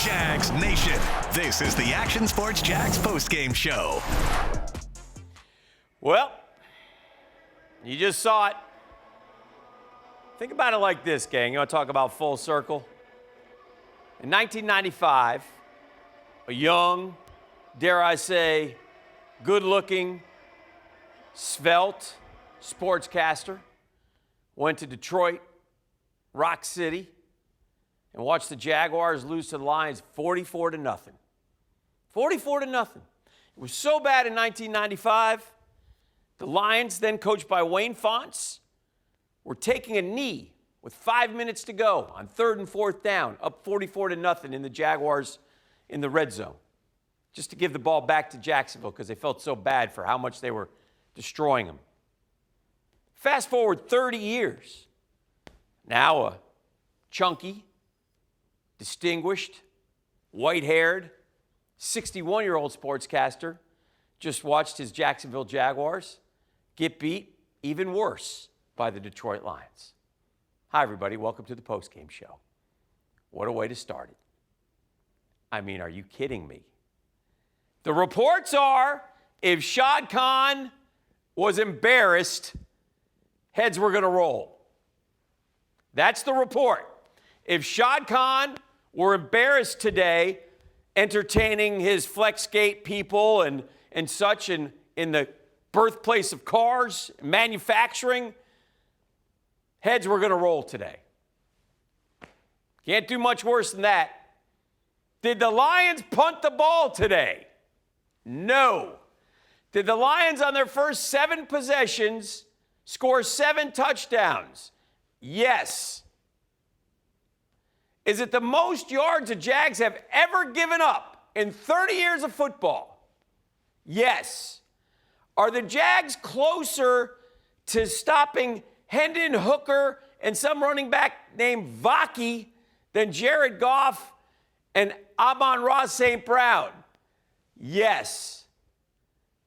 Jags Nation, this is the Action Sports Jags postgame show. Well, you just saw it. Think about it like this, gang. You want to talk about full circle? In 1995, a young, dare I say, good-looking, svelte sportscaster went to Detroit, Rock City, and watched the Jaguars lose to the Lions 44-0. 44-0. It was so bad in 1995, the Lions, then coached by Wayne Fontes, were taking a knee with 5 minutes to go on 3rd and 4th down, up 44-0 in the Jaguars in the red zone, just to give the ball back to Jacksonville because they felt so bad for how much they were destroying them. Fast forward 30 years. Now a chunky, distinguished, white-haired, 61-year-old sportscaster just watched his Jacksonville Jaguars get beat even worse by the Detroit Lions. Hi, everybody. Welcome to the postgame show. What a way to start it. I mean, are you kidding me? The reports are if Shad Khan was embarrassed, heads were going to roll. That's the report. If Shad Khan were embarrassed today, entertaining his Flexgate people and such in the birthplace of cars, manufacturing, heads were going to roll today. Can't do much worse than that. Did the Lions punt the ball today? No. Did the Lions on their first 7 possessions score 7 touchdowns? Yes. Is it the most yards the Jags have ever given up in 30 years of football? Yes. Are the Jags closer to stopping Hendon Hooker and some running back named Vaki than Jared Goff and Amon-Ra St. Brown? Yes.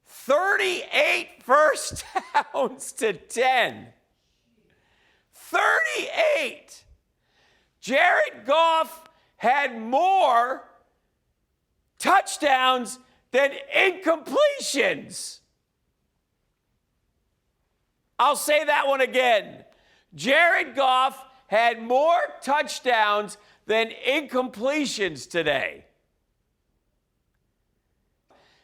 38 first downs to 10. 38. Jared Goff had more touchdowns than incompletions. I'll say that one again. Jared Goff had more touchdowns than incompletions today.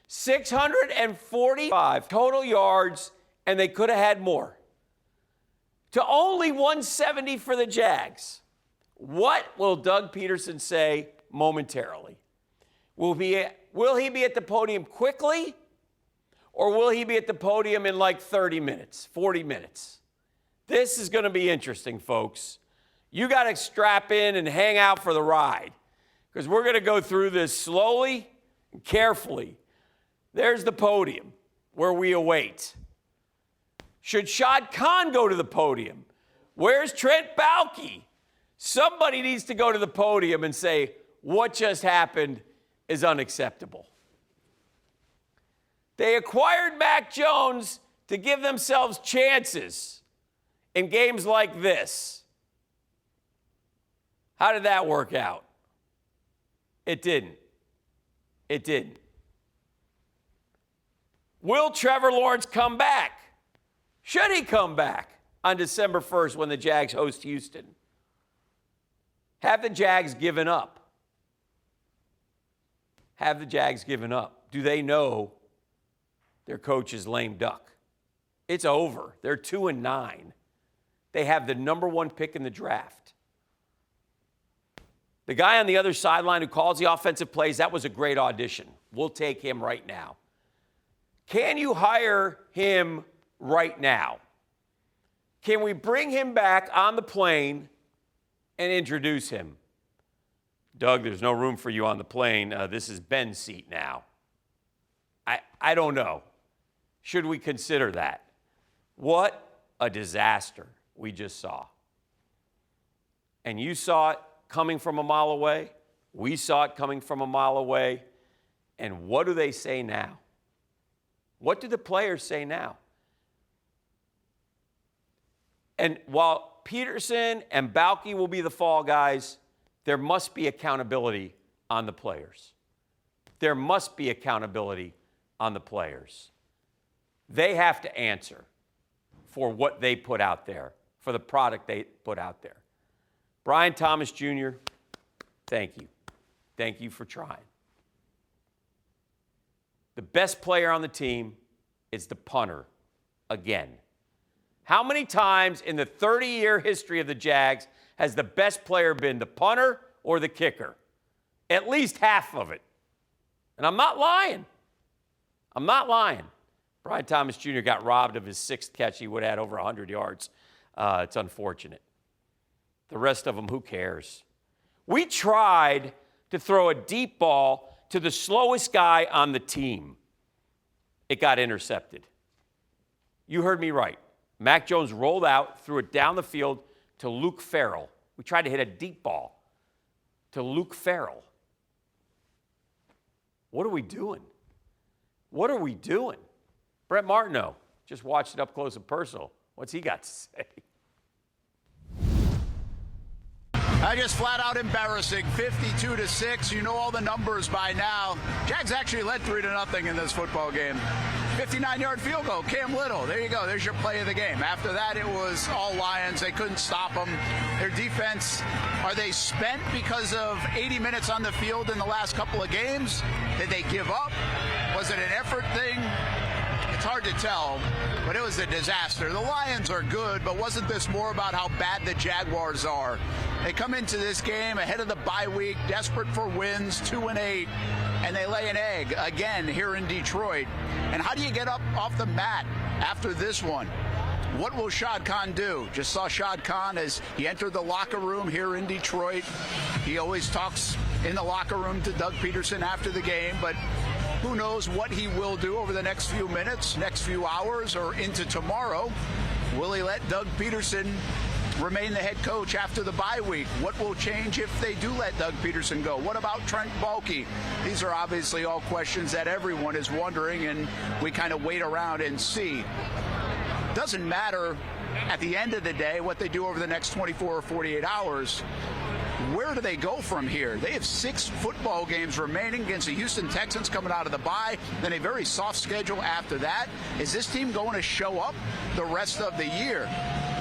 645 total yards, and they could have had more. To only 170 for the Jags. What will Doug Pederson say momentarily? Will he be at the podium quickly, or will he be at the podium in like 30 minutes, 40 minutes? This is going to be interesting, folks. You got to strap in and hang out for the ride because we're going to go through this slowly and carefully. There's the podium where we await. Should Shad Khan go to the podium? Where's Trent Baalke? Somebody needs to go to the podium and say, what just happened is unacceptable. They acquired Mac Jones to give themselves chances in games like this. How did that work out? It didn't. It didn't. Will Trevor Lawrence come back? Should he come back on December 1st when the Jags host Houston? Have the Jags given up? Have the Jags given up? Do they know their coach is lame duck? It's over. They're 2-9. They have the number 1 pick in the draft. The guy on the other sideline who calls the offensive plays, that was a great audition. We'll take him right now. Can you hire him right now? Can we bring him back on the plane and introduce him? Doug, there's no room for you on the plane. This is Ben's seat now. I don't know. Should we consider that? What a disaster we just saw. And you saw it coming from a mile away. We saw it coming from a mile away. And what do they say now? What do the players say now? And while Pederson and Baalke will be the fall guys, there must be accountability on the players. There must be accountability on the players. They have to answer for what they put out there, for the product they put out there. Brian Thomas Jr., thank you. Thank you for trying. The best player on the team is the punter again. How many times in the 30-year history of the Jags has the best player been the punter or the kicker? At least half of it. And I'm not lying. I'm not lying. Brian Thomas Jr. got robbed of his sixth catch. He would have had over 100 yards. It's unfortunate. The rest of them, who cares? We tried to throw a deep ball to the slowest guy on the team. It got intercepted. You heard me right. Mac Jones rolled out, threw it down the field to Luke Farrell. We tried to hit a deep ball to Luke Farrell. What are we doing? What are we doing? Brent Martineau just watched it up close and personal. What's he got to say? Just flat out embarrassing. 52-6. You know all the numbers by now. Jags actually led 3-0 in this football game. 59-yard field goal. Cam Little. There you go. There's your play of the game. After that, it was all Lions. They couldn't stop them. Their defense, are they spent because of 80 minutes on the field in the last couple of games? Did they give up? Was it an effort thing? It's hard to tell, but it was a disaster. The Lions are good, but wasn't this more about how bad the Jaguars are? They come into this game ahead of the bye week, desperate for wins, 2-8, and they lay an egg again here in Detroit. And how do you get up off the mat after this one? What will Shad Khan do? Just saw Shad Khan as he entered the locker room here in Detroit. He always talks in the locker room to Doug Pederson after the game, but who knows what he will do over the next few minutes, next few hours, or into tomorrow. Will he let Doug Pederson remain the head coach after the bye week? What will change if they do let Doug Pederson go? What about Trent Baalke? These are obviously all questions that everyone is wondering, and we kind of wait around and see. Doesn't matter at the end of the day what they do over the next 24 or 48 hours. Where do they go from here? They have 6 football games remaining against the Houston Texans coming out of the bye, then a very soft schedule after that. Is this team going to show up the rest of the year?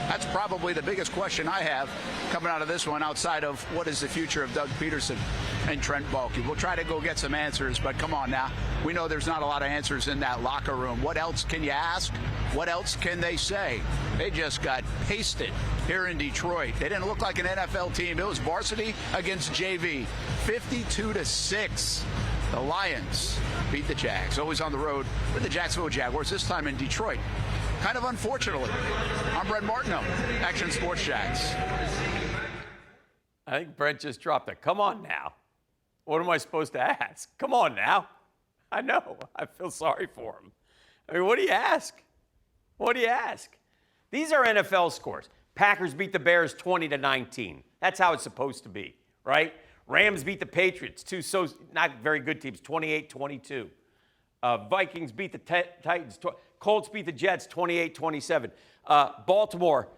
That's probably the biggest question I have coming out of this one, outside of what is the future of Doug Pederson and Trent Baalke. We'll try to go get some answers, but come on now. We know there's not a lot of answers in that locker room. What else can you ask? What else can they say? They just got pasted here in Detroit. They didn't look like an NFL team. It was varsity against JV. 52-6. The Lions beat the Jags. Always on the road with the Jacksonville Jaguars, this time in Detroit. Kind of unfortunately. I'm Brent Martineau, Action Sports Jags. I think Brent just dropped it. Come on now. What am I supposed to ask? Come on now. I know. I feel sorry for him. I mean, what do you ask? What do you ask? These are NFL scores. Packers beat the Bears 20-19. That's how it's supposed to be, right? Rams beat the Patriots, two not very good teams, 28-22. Vikings beat the Titans. Colts beat the Jets 28-27. Baltimore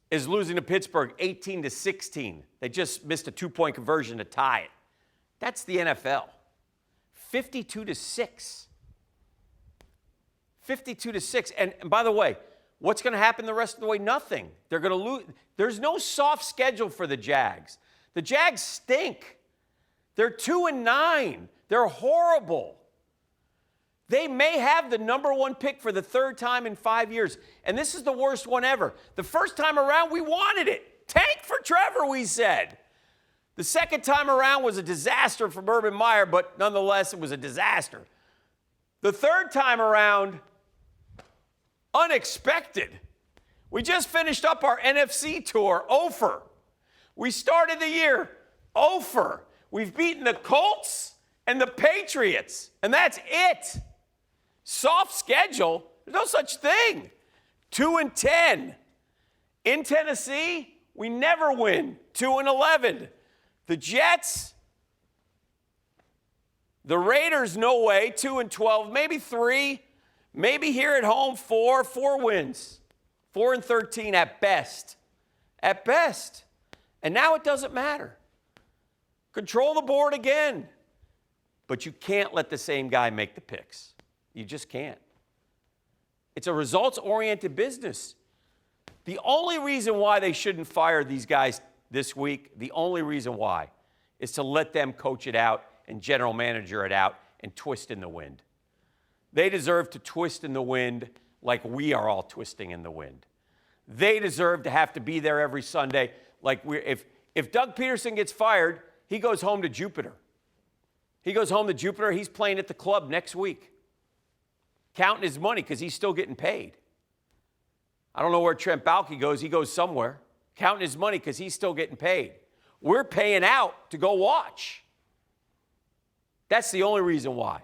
is losing to Pittsburgh 18-16. They just missed a 2-point conversion to tie it. That's the NFL. 52-6. 52-6. And by the way, what's going to happen the rest of the way? Nothing. They're going to lose. There's no soft schedule for the Jags. The Jags stink. They're 2-9. They're horrible. They may have the number 1 pick for the 3rd time in 5 years. And this is the worst one ever. The first time around, we wanted it. Tank for Trevor, we said. The second time around was a disaster for Urban Meyer, but nonetheless, it was a disaster. The third time around, unexpected. We just finished up our NFC tour, 0-for. We started the year 0-for. We've beaten the Colts and the Patriots, and that's it. Soft schedule, there's no such thing. 2-10. In Tennessee, we never win. 2-11. The Jets, the Raiders, no way. 2-12, maybe 3. Maybe here at home, 4 wins. 4-13 at best. At best. And now it doesn't matter. Control the board again. But you can't let the same guy make the picks. You just can't. It's a results-oriented business. The only reason why they shouldn't fire these guys this week, the only reason why, is to let them coach it out and general manager it out and twist in the wind. They deserve to twist in the wind like we are all twisting in the wind. They deserve to have to be there every Sunday. Like if Doug Pederson gets fired, he goes home to Jupiter. He goes home to Jupiter. He's playing at the club next week, counting his money because he's still getting paid. I don't know where Trent Baalke goes. He goes somewhere, counting his money because he's still getting paid. We're paying out to go watch. That's the only reason why.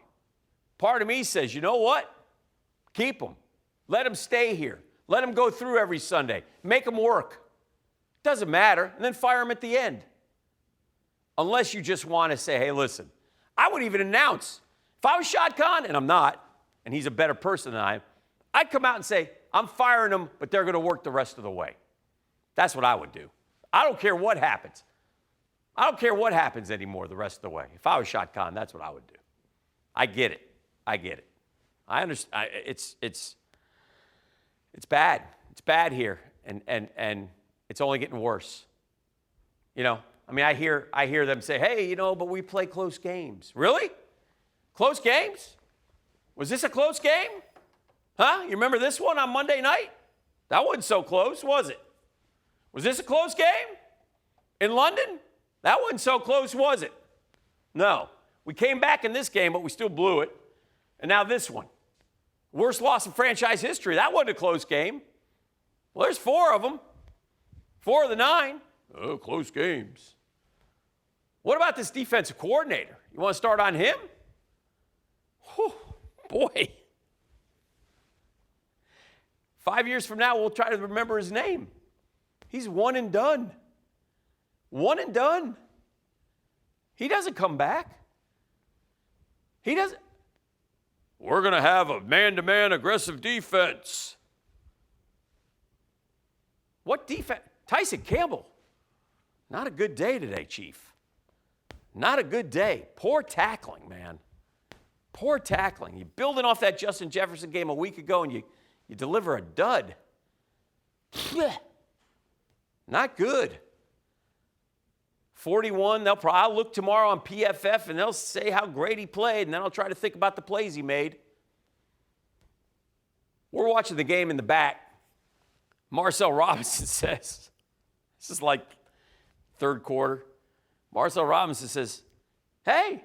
Part of me says, you know what? Keep them. Let them stay here. Let them go through every Sunday. Make them work. Doesn't matter. And then fire them at the end. Unless you just want to say, hey, listen, I would even announce, if I was Shad Khan, and I'm not, and he's a better person than I am, I'd come out and say, I'm firing them, but they're going to work the rest of the way. That's what I would do. I don't care what happens. I don't care what happens anymore the rest of the way. If I was Shad Khan, that's what I would do. I get it. I get it. I understand. It's bad. It's bad here, and it's only getting worse. You know, I mean, I hear them say, hey, you know, but we play close games. Really? Close games? Was this a close game? Huh? You remember this one on Monday night? That wasn't so close, was it? Was this a close game? In London? That wasn't so close, was it? No. We came back in this game, but we still blew it. And now this one. Worst loss in franchise history. That wasn't a close game. Well, there's 4 of them. 4 of the 9. Oh, close games. What about this defensive coordinator? You want to start on him? Whew, boy. 5 years from now, we'll try to remember his name. He's one and done. One and done. He doesn't come back. He doesn't. We're going to have a man-to-man aggressive defense. What defense? Tyson Campbell. Not a good day today, Chief. Not a good day. Poor tackling, man. Poor tackling. You're building off that Justin Jefferson game a week ago, and you deliver a dud. Not good. 41, I'll look tomorrow on PFF, and they'll say how great he played, and then I'll try to think about the plays he made. We're watching the game in the back. Marcel Robinson says, this is like third quarter. Marcel Robinson says, hey,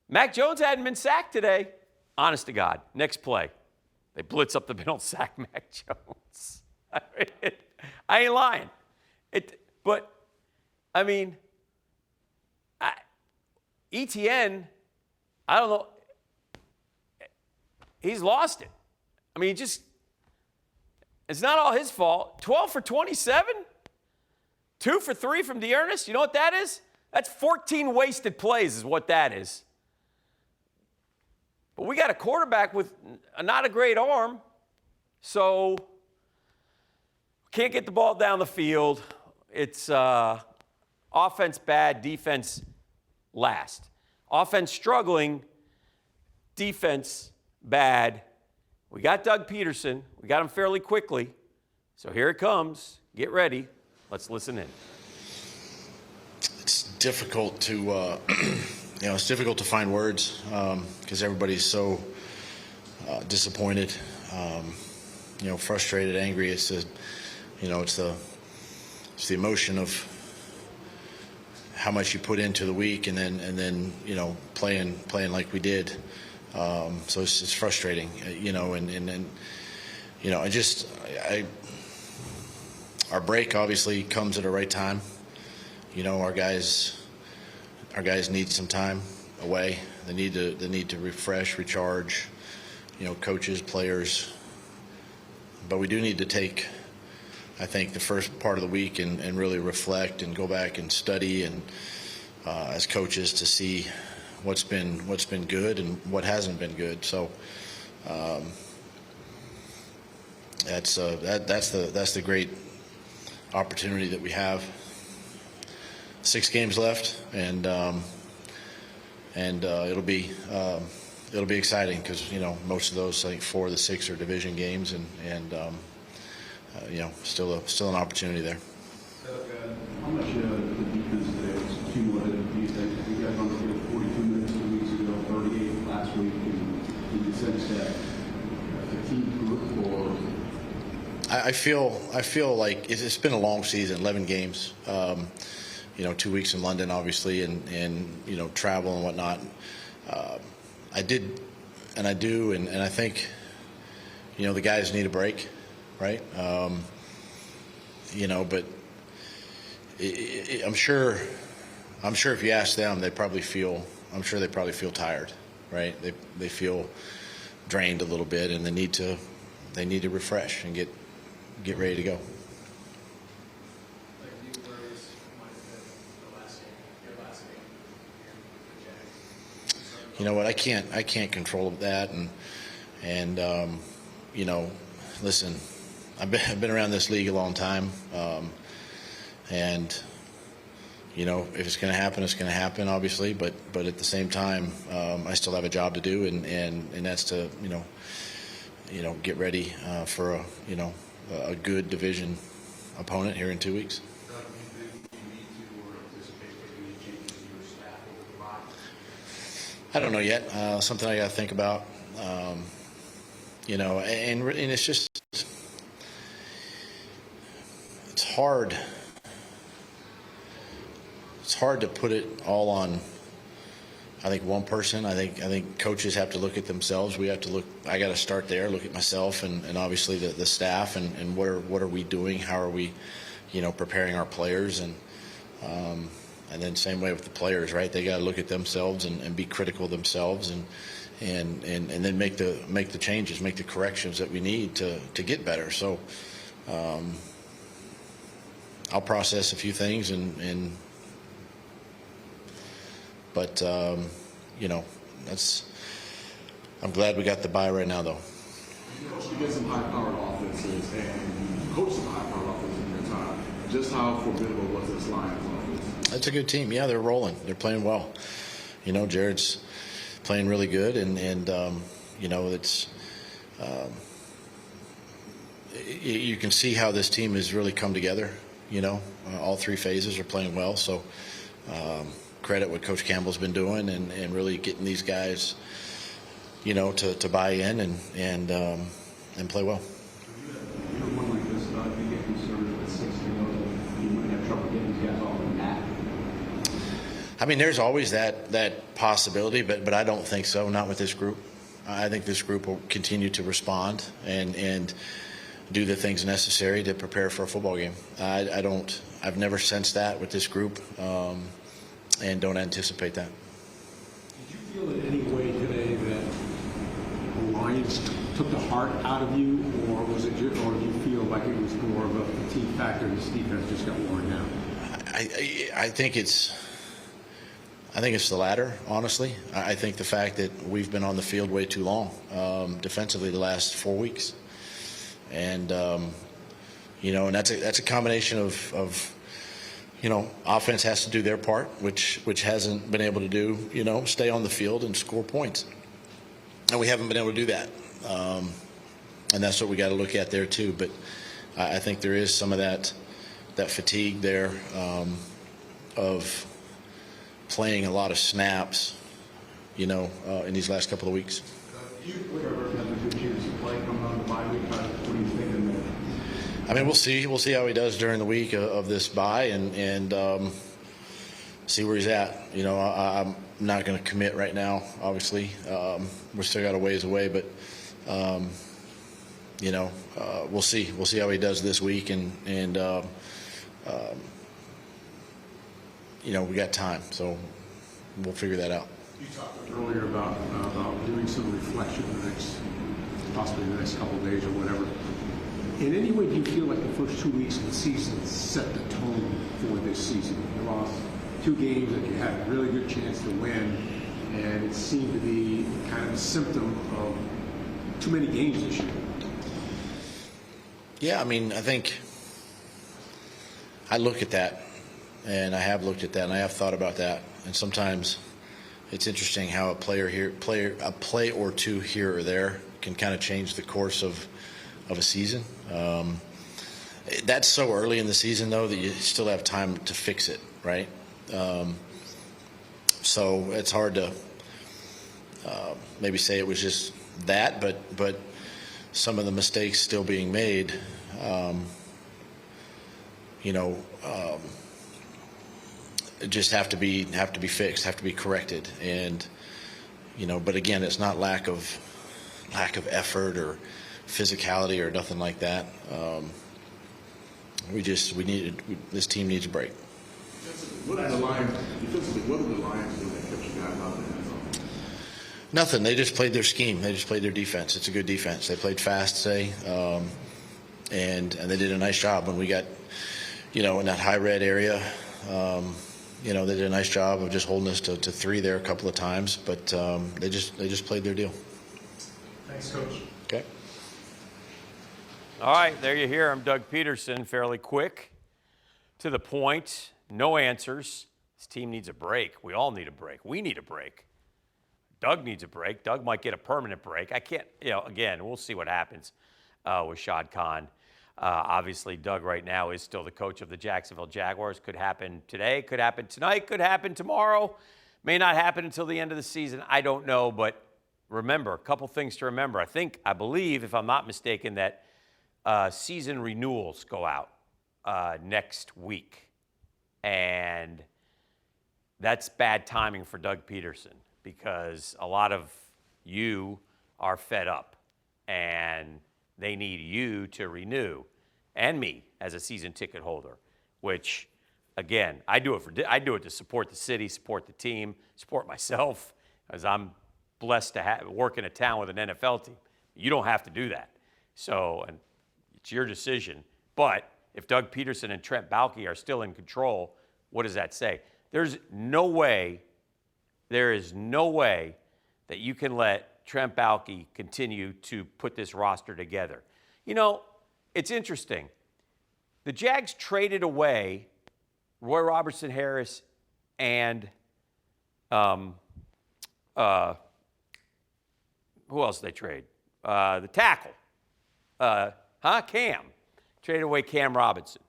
Mac Jones hadn't been sacked today. Honest to God, next play. They blitz up the middle, sack Mac Jones. I ain't lying. ETN, I don't know. He's lost it. I mean, it's not all his fault. 12 for 27? 2 for 3 from Dearness? You know what that is? That's 14 wasted plays is what that is. But we got a quarterback with not a great arm, so can't get the ball down the field. It's offense bad, defense last. Offense struggling, defense bad. We got Doug Pederson. We got him fairly quickly. So here it comes. Get ready. Let's listen in. It's difficult to, it's difficult to find words because everybody's so disappointed, frustrated, angry. It's the emotion of how much you put into the week and then playing like we did. So it's frustrating, our break obviously comes at the right time. Our guys need some time away. They need to refresh, recharge, coaches, players. But we do need to take, I think, the first part of the week and really reflect and go back and study and as coaches to see what's been good and what hasn't been good. So that's the great opportunity that we have. 6 games left, and it'll be exciting because most of those, I think 4 of the 6 are division games, and still an opportunity there. How much the defense today was cumulative? Do you think you guys on the field 42 minutes 2 weeks ago, 38 last week, and did you sense that fatigue group or? I feel like it's been a long season, 11 games. 2 weeks in London, obviously, and travel and whatnot. I did, and I do, and I think, the guys need a break, right? But I'm sure if you ask them, they probably feel tired, right? They feel drained a little bit, and they need to refresh and get ready to go. You know what? I can't control that, and listen, I've been around this league a long time, and if it's going to happen, it's going to happen, obviously. But at the same time, I still have a job to do, and that's to get ready for a good division opponent here in 2 weeks. I don't know yet. Something I got to think about. And it's just it's hard. It's hard to put it all on. I think one person. I think coaches have to look at themselves. We have to look. I got to start there. Look at myself and obviously the staff and what are we doing? How are we, preparing our players and then same way with the players, right? They got to look at themselves and be critical of themselves and then make the changes, make the corrections that we need to get better. So I'll process a few things but I'm glad we got the bye right now, though. You get some high-powered offenses and coach some high-powered offenses in your time. Just how formidable was this Lions offense? That's a good team. Yeah, they're rolling. They're playing well. Jared's playing really good, and it's you can see how this team has really come together. All 3 phases are playing well. So credit what Coach Campbell's been doing and really getting these guys, to buy in and play well. One like this, do you get concerned with 6 you might have trouble getting these guys off the mat? I mean, there's always that possibility, but I don't think so. Not with this group. I think this group will continue to respond and do the things necessary to prepare for a football game. I've never sensed that with this group, and don't anticipate that. Did you feel in any way today that the Lions took the heart out of you, or do you feel like it was more of a fatigue factor and this defense just got worn down? I think it's the latter, honestly. I think the fact that we've been on the field way too long defensively the last 4 weeks, and and that's a combination of offense has to do their part, which hasn't been able to do, stay on the field and score points, and we haven't been able to do that, and that's what we got to look at there too. But I think there is some of that fatigue there of playing a lot of snaps, in these last couple of weeks. You have a good chance to play coming on the bye week. What are you thinking there? I mean, we'll see. We'll see how he does during the week of this bye and see where he's at. I'm not going to commit right now, obviously. We're still got a ways away, but, we'll see. We'll see how he does this week, and we got time, so we'll figure that out. You talked earlier about doing some reflection possibly the next couple of days or whatever. In any way, do you feel like the first 2 weeks of the season set the tone for this season? You lost 2 games that you had a really good chance to win, and it seemed to be kind of a symptom of too many games this year. Yeah, I mean, I think I look at that And I have looked at that, and I have thought about that. And sometimes it's interesting how a play or two here or there can kind of change the course of a season. That's so early in the season, though, that you still have time to fix it, right? So it's hard to maybe say it was just that, but some of the mistakes still being made, just have to be fixed, have to be corrected, and but again, it's not lack of effort or physicality or nothing like that. This team needs a break. What did the Lions do that kept you guys out there? Nothing. They just played their scheme. They just played their defense. It's a good defense. They played fast today, and they did a nice job when we got, in that high red area. They did a nice job of just holding us to 3 there a couple of times, but they just played their deal. Thanks, Coach. Okay. All right, there you hear him, Doug Pederson, fairly quick, to the point, no answers. This team needs a break. We all need a break. We need a break. Doug needs a break. Doug might get a permanent break. I can't, again, we'll see what happens with Shad Khan. Obviously, Doug right now is still the coach of the Jacksonville Jaguars. Could happen today, could happen tonight, could happen tomorrow. May not happen until the end of the season. I don't know, but remember, a couple things to remember. I believe, if I'm not mistaken, that season renewals go out next week. And that's bad timing for Doug Pederson because a lot of you are fed up and they need you to renew, and me as a season ticket holder, which, again, I do it to support the city, support the team, support myself, as I'm blessed to work in a town with an NFL team. You don't have to do that. So, and it's your decision. But if Doug Pederson and Trent Baalke are still in control, what does that say? There is no way that you can let Trent Baalke continue to put this roster together. It's interesting. The Jags traded away Roy Robertson Harris and who else did they trade? The tackle. Cam. Traded away Cam Robinson.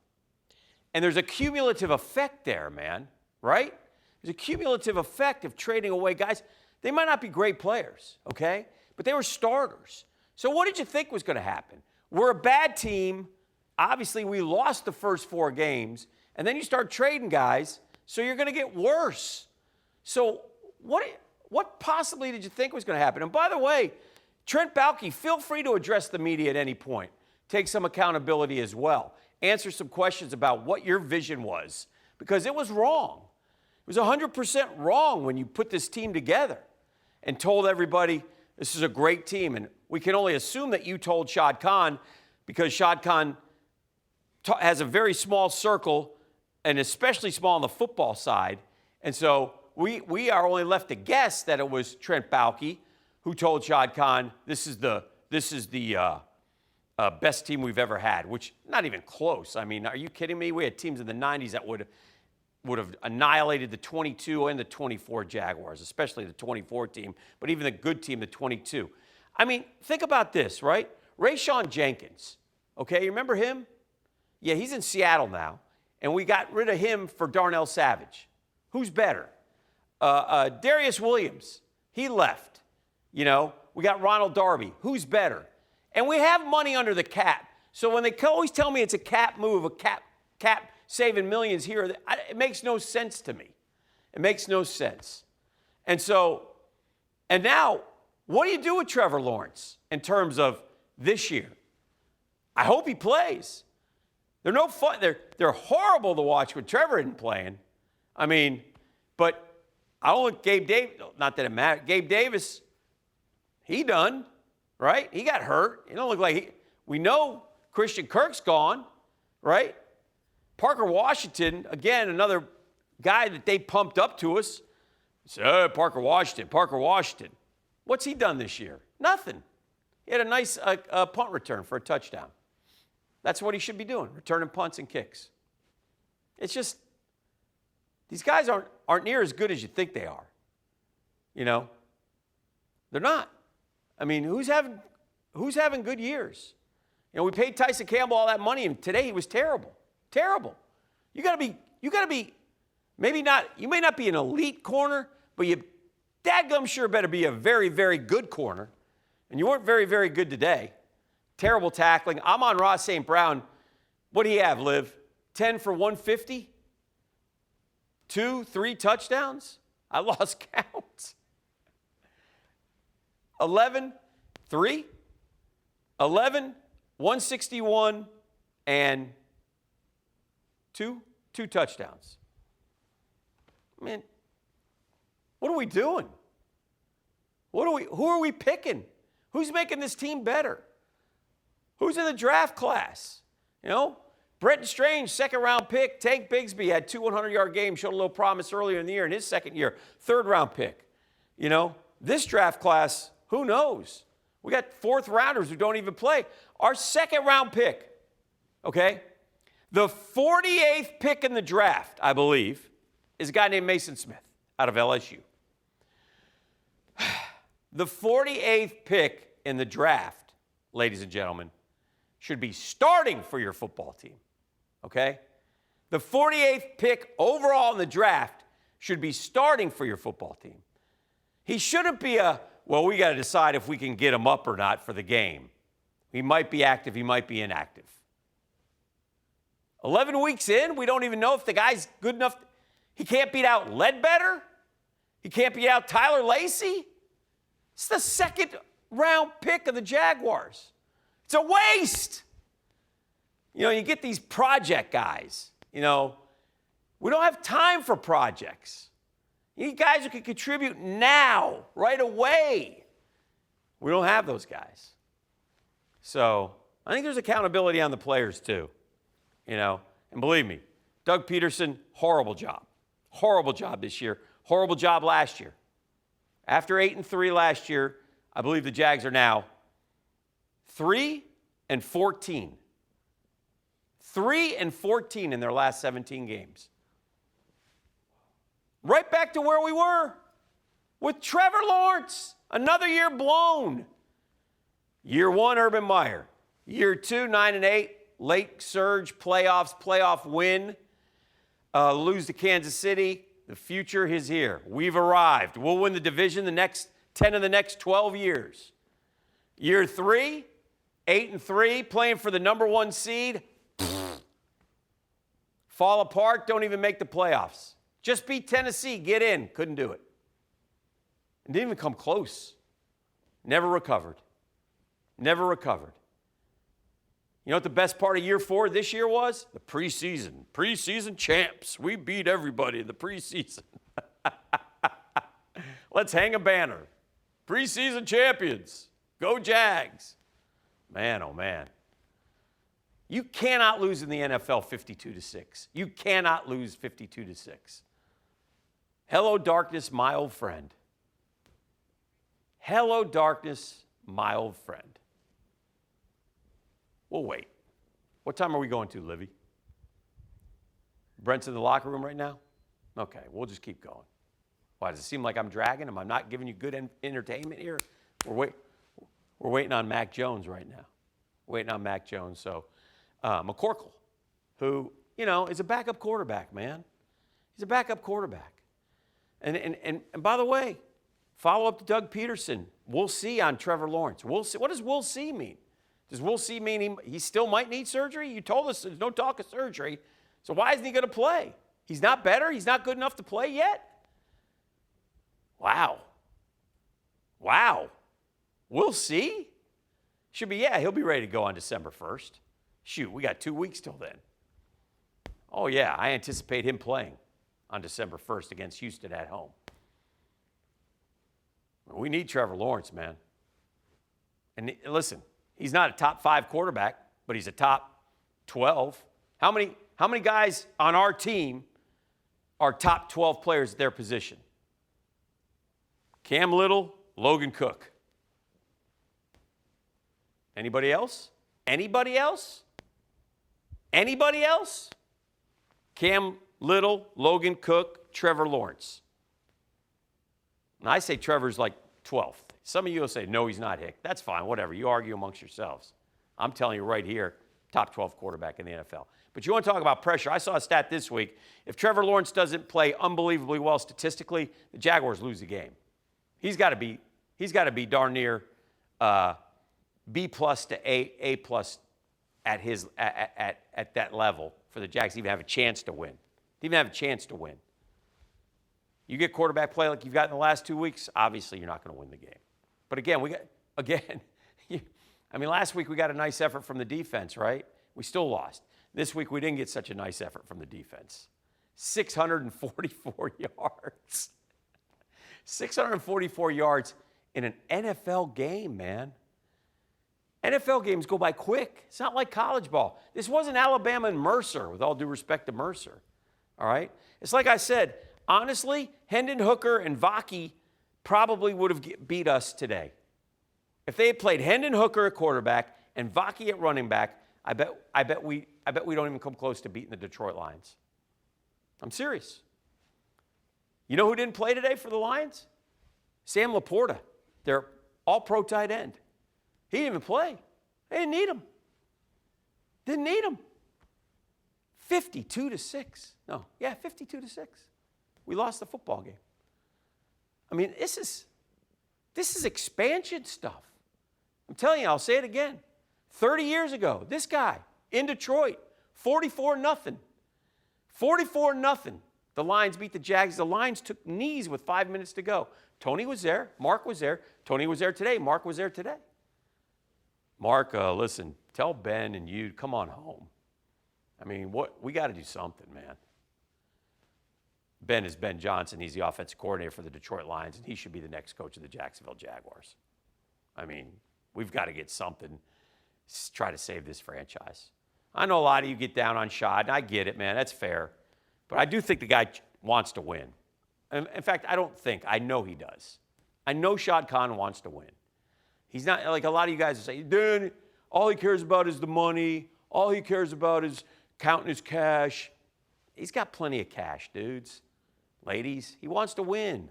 And there's a cumulative effect there, man, right? There's a cumulative effect of trading away guys. They might not be great players, okay? But they were starters. So what did you think was going to happen? We're a bad team. Obviously, we lost the first 4 games. And then you start trading guys, so you're going to get worse. So what possibly did you think was going to happen? And by the way, Trent Baalke, feel free to address the media at any point. Take some accountability as well. Answer some questions about what your vision was, because it was wrong. It was 100% wrong when you put this team together and told everybody this is a great team. And we can only assume that you told Shad Khan because Shad Khan has a very small circle and especially small on the football side. And so we are only left to guess that it was Trent Baalke who told Shad Khan this is the best team we've ever had, which not even close. I mean, are you kidding me? We had teams in the 90s that would have annihilated the 22 and the 24 Jaguars, especially the 24 team, but even the good team, the 22. I mean, think about this, right? Rayshon Jenkins, okay, you remember him? Yeah, he's in Seattle now, and we got rid of him for Darnell Savage. Who's better? Darius Williams, he left. We got Ronald Darby. Who's better? And we have money under the cap. So when they always tell me it's a cap move, a cap saving millions here, it makes no sense to me. It makes no sense. And now, what do you do with Trevor Lawrence in terms of this year? I hope he plays. They're no fun. They're horrible to watch when Trevor isn't playing. I mean, but I don't look Gabe Davis. Not that it matters. Gabe Davis, he done, right? He got hurt. He don't look like we know Christian Kirk's gone, right? Parker Washington, again, another guy that they pumped up to us. Said, Parker Washington. What's he done this year? Nothing. He had a nice punt return for a touchdown. That's what he should be doing, returning punts and kicks. It's just, These guys aren't near as good as you think they are. You know? They're not. I mean, who's having good years? You know, we paid Tyson Campbell all that money, and today he was terrible. Terrible. You gotta be, maybe not, you may not be an elite corner, but you dadgum sure better be a very, very good corner. And you weren't very, very good today. Terrible tackling. Amon-Ra St. Brown, what do you have, Liv? 10 for 150? 2, 3 touchdowns? I lost count. 11, 3, 11, 161, and two touchdowns. I mean, what are we doing? Who are we picking? Who's making this team better? Who's in the draft class? You know, Brent Strange, second-round pick. Tank Bigsby had 2 100-yard games, showed a little promise earlier in the year in his second year. Third-round pick. You know, this draft class, who knows? We got fourth-rounders who don't even play. Our second-round pick, okay, the 48th pick in the draft, I believe, is a guy named Mason Smith out of LSU. The 48th pick in the draft, ladies and gentlemen, should be starting for your football team, okay? The 48th pick overall in the draft should be starting for your football team. He shouldn't be we got to decide if we can get him up or not for the game. He might be active, he might be inactive. 11 weeks in, we don't even know if the guy's good enough. He can't beat out Ledbetter. He can't beat out Tyler Lacey. It's the second-round pick of the Jaguars. It's a waste. You know, you get these project guys. You know, we don't have time for projects. You need guys who can contribute now, right away. We don't have those guys. So I think there's accountability on the players too. You know, and believe me, Doug Pederson, horrible job. Horrible job this year. Horrible job last year. After 8-3 last year, I believe the Jags are now 3-14. 3-14 in their last 17 games. Right back to where we were with Trevor Lawrence. Another year blown. Year 1, Urban Meyer. Year 2, 9-8. Late surge, playoff win. Lose to Kansas City. The future is here. We've arrived. We'll win the division the next 10 of the next 12 years. Year 3, 8-3, playing for the number 1 seed. Fall apart, don't even make the playoffs. Just beat Tennessee, get in. Couldn't do it. And didn't even come close. Never recovered. Never recovered. You know what the best part of year 4 this year was? The preseason. Preseason champs. We beat everybody in the preseason. Let's hang a banner. Preseason champions. Go Jags. Man, oh man. You cannot lose in the NFL 52-6. You cannot lose 52-6. Hello, darkness, my old friend. Hello, darkness, my old friend. We'll wait. What time are we going to, Livy? Brent's in the locker room right now? Okay, we'll just keep going. Why, does it seem like I'm dragging him? I'm not giving you good entertainment here? We're waiting on Mac Jones right now. Waiting on Mac Jones. So, McCorkle, who, you know, is a backup quarterback, man. He's a backup quarterback. And by the way, follow up to Doug Pederson. We'll see on Trevor Lawrence. We'll see. What does we'll see mean? Does we'll see mean he still might need surgery? You told us there's no talk of surgery. So why isn't he going to play? He's not better? He's not good enough to play yet? Wow. We'll see. Should be, he'll be ready to go on December 1st. Shoot, we got 2 weeks till then. Oh, yeah, I anticipate him playing on December 1st against Houston at home. We need Trevor Lawrence, man. And listen, he's not a top 5 quarterback, but he's a top 12. How many guys on our team are top 12 players at their position? Cam Little, Logan Cook. Anybody else? Anybody else? Anybody else? Cam Little, Logan Cook, Trevor Lawrence. And I say Trevor's like 12th. Some of you will say, no, he's not, Hick. That's fine, whatever. You argue amongst yourselves. I'm telling you right here, top 12 quarterback in the NFL. But you want to talk about pressure. I saw a stat this week. If Trevor Lawrence doesn't play unbelievably well statistically, the Jaguars lose the game. He's got to be darn near B+ to A+ at that level for the Jags to even have a chance to win. You get quarterback play like you've got in the last 2 weeks, obviously you're not going to win the game. But last week we got a nice effort from the defense, right? We still lost. This week we didn't get such a nice effort from the defense. 644 yards. 644 yards in an NFL game, man. NFL games go by quick. It's not like college ball. This wasn't Alabama and Mercer, with all due respect to Mercer. All right? It's like I said, honestly, Hendon Hooker and Vaki probably would have beat us today. If they had played Hendon Hooker at quarterback and Vaki at running back, I bet we don't even come close to beating the Detroit Lions. I'm serious. You know who didn't play today for the Lions? Sam Laporta. They're all-pro tight end. He didn't even play. They didn't need him. 52-6. 52-6. We lost the football game. I memean, this is expansion stuff. I'm telling you, I'll say it again. 30 years ago, this guy in Detroit, 44-0. 44-0. The Lions beat the Jags. The Lions took knees with 5 minutes to go. Tony was there. Mark was there. Tony was there today. Mark was there today. Mark, listen, tell Ben and you, come on home. I mean, we got to do something, man. Ben is Ben Johnson. He's the offensive coordinator for the Detroit Lions, and he should be the next coach of the Jacksonville Jaguars. I mean, we've got to get something, try to save this franchise. I know a lot of you get down on Shad, and I get it, man. That's fair. But I do think the guy wants to win. In fact, I know he does. I know Shad Khan wants to win. He's not, like a lot of you guys say, Dan, all he cares about is the money. All he cares about is counting his cash. He's got plenty of cash, dudes. Ladies, he wants to win.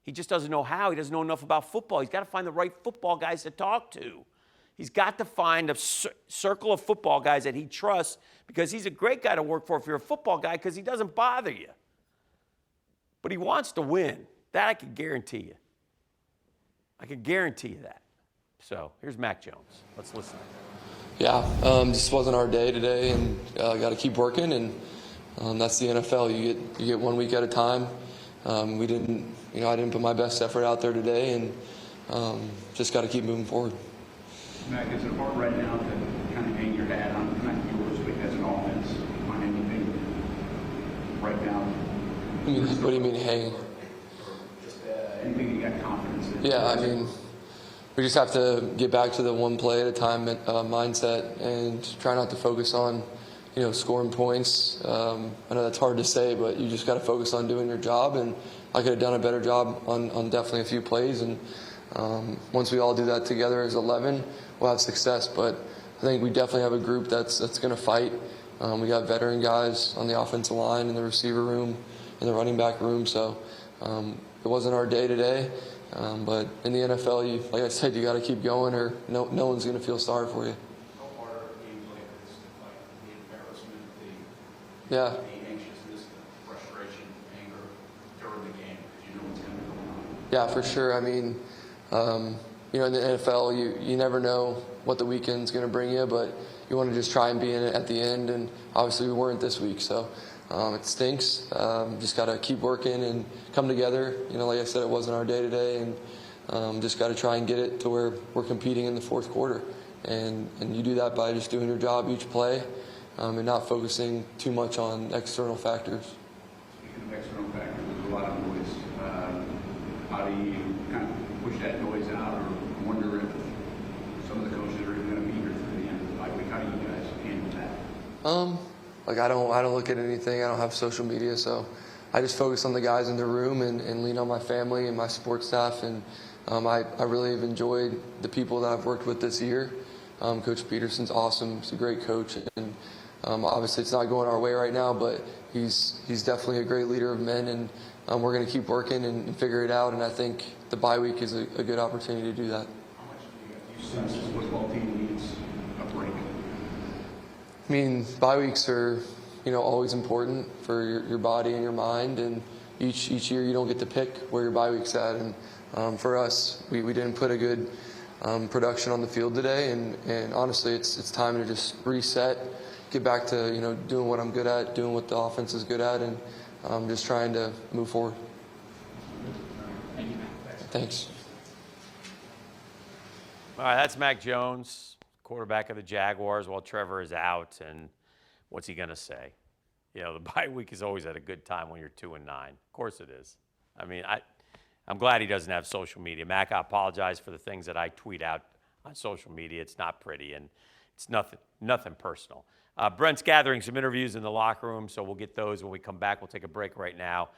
He just doesn't know how. He doesn't know enough about football. He's got to find the right football guys to talk to. He's got to find a circle of football guys that he trusts, because he's a great guy to work for if you're a football guy, because he doesn't bother you. But he wants to win. That I can guarantee you. I can guarantee you that. So here's Mac Jones. Let's listen. Yeah, this wasn't our day today, and got to keep working, and that's the NFL. You get 1 week at a time. I didn't put my best effort out there today, and just got to keep moving forward. Mac, is it hard right now to kind of hang your hat on not yours, but as an offense on anything right now? What do you mean hang? Just anything you got confidence in? Yeah, we just have to get back to the one play at a time mindset and try not to focus on, scoring points. I know that's hard to say, but you just got to focus on doing your job. And I could have done a better job on definitely a few plays. And once we all do that together as 11, we'll have success. But I think we definitely have a group that's going to fight. We got veteran guys on the offensive line, in the receiver room, in the running back room. So it wasn't our day today. But in the NFL, like I said, you got to keep going, or no one's going to feel sorry for you. How hard are games like this to fight the embarrassment, the anxiousness, the frustration, anger during the game, because you know what's going to go on? Yeah, for sure. In the NFL, you never know what the weekend's going to bring you, but you want to just try and be in it at the end. And obviously, we weren't this week, so. It stinks. Just got to keep working and come together. Like I said, it wasn't our day today, and just got to try and get it to where we're competing in the fourth quarter. And you do that by just doing your job each play, and not focusing too much on external factors. Speaking of external factors, there's a lot of noise. How do you kind of push that noise out, or wonder if some of the coaches are even going to be here through the end of the bye week? How do you guys handle that? I don't look at anything. I don't have social media, so I just focus on the guys in the room and lean on my family and my support staff. And I really have enjoyed the people that I've worked with this year. Coach Pederson's awesome. He's a great coach, and Obviously, it's not going our way right now, but he's definitely a great leader of men, and we're going to keep working and figure it out. And I think the bye week is a good opportunity to do that. How much do you sense this football team needs a break? I mean, bye weeks are, always important for your body and your mind, and each year you don't get to pick where your bye week's at. And for us, we didn't put a good production on the field today, and honestly, it's time to just reset, get back to doing what I'm good at, doing what the offense is good at, and just trying to move forward. Thank you. Thanks. All right, that's Mac Jones, quarterback of the Jaguars, while Trevor is out. And what's he going to say? The bye week is always at a good time when you're 2-9. Of course it is. I mean, I'm glad he doesn't have social media. Mac, I apologize for the things that I tweet out on social media. It's not pretty, and it's nothing personal. Brent's gathering some interviews in the locker room, so we'll get those when we come back. We'll take a break right now.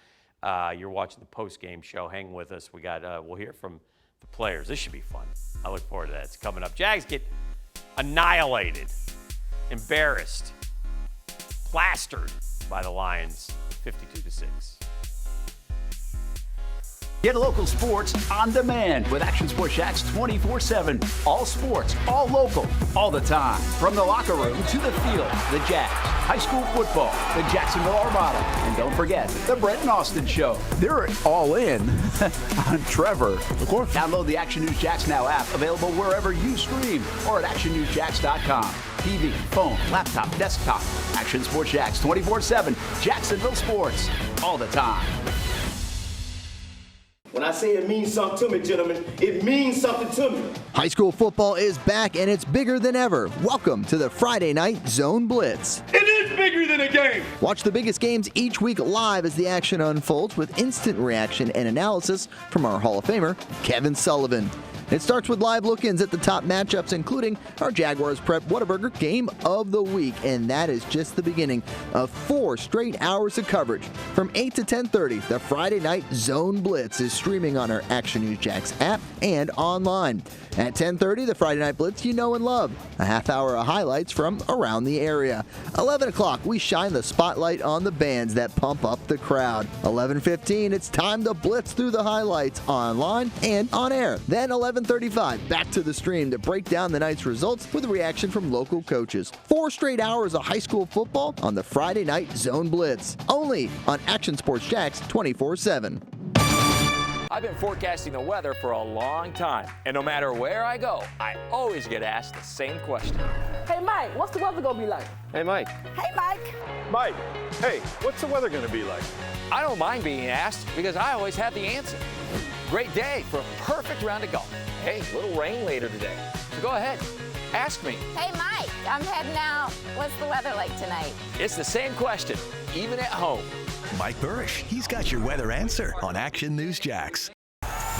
You're watching the post-game show. Hang with us. We'll hear from the players. This should be fun. I look forward to that. It's coming up. Jags get annihilated, embarrassed, plastered by the Lions, 52-6. Get local sports on demand with Action Sports Jax 24/7. All sports, all local, all the time. From the locker room to the field, the Jags, high school football, the Jacksonville Armada, and don't forget the Brent and Austin Show. They're all in on Trevor. Of course. Download the Action News Jax Now app, available wherever you stream or at actionnewsjax.com. TV, phone, laptop, desktop. Action Sports Jax 24/7. Jacksonville sports, all the time. When I say it means something to me, gentlemen, it means something to me. High school football is back, and it's bigger than ever. Welcome to the Friday Night Zone Blitz. It is bigger than a game. Watch the biggest games each week live as the action unfolds with instant reaction and analysis from our Hall of Famer, Kevin Sullivan. It starts with live look-ins at the top matchups, including our Jaguars Prep Whataburger Game of the Week. And that is just the beginning of 4 straight hours of coverage. From 8 to 10:30, the Friday Night Zone Blitz is streaming on our Action News Jax app and online. At 10:30, the Friday Night Blitz you know and love. A half hour of highlights from around the area. 11 o'clock, we shine the spotlight on the bands that pump up the crowd. 11:15, it's time to blitz through the highlights online and on air. Then 11:35, back to the stream to break down the night's results with a reaction from local coaches. 4 straight hours of high school football on the Friday Night Zone Blitz. Only on Action Sports Jax 24/7. I've been forecasting the weather for a long time, and no matter where I go, I always get asked the same question. Hey, Mike, what's the weather gonna be like? Hey, Mike. Hey, Mike. Mike, hey, what's the weather gonna be like? I don't mind being asked because I always have the answer. Great day for a perfect round of golf. Hey, little rain later today. So go ahead, ask me. Hey, Mike, I'm heading out. What's the weather like tonight? It's the same question, even at home. Mike Burrish, he's got your weather answer on Action News Jax.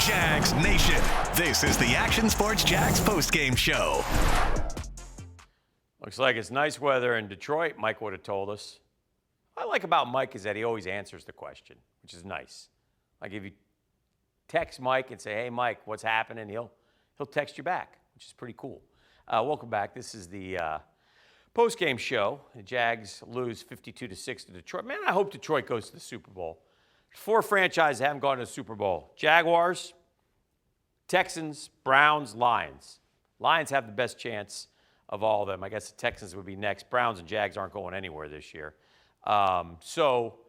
Jags Nation, this is the Action Sports Jax postgame show. Looks like it's nice weather in Detroit, Mike would have told us. What I like about Mike is that he always answers the question, which is nice. Like if you text Mike and say, hey, Mike, what's happening? He'll text you back, which is pretty cool. Welcome back. This is the post-game show. The Jags lose 52-6 to Detroit. Man, I hope Detroit goes to the Super Bowl. 4 franchises haven't gone to the Super Bowl. Jaguars, Texans, Browns, Lions. Lions have the best chance of all of them. I guess the Texans would be next. Browns and Jags aren't going anywhere this year. So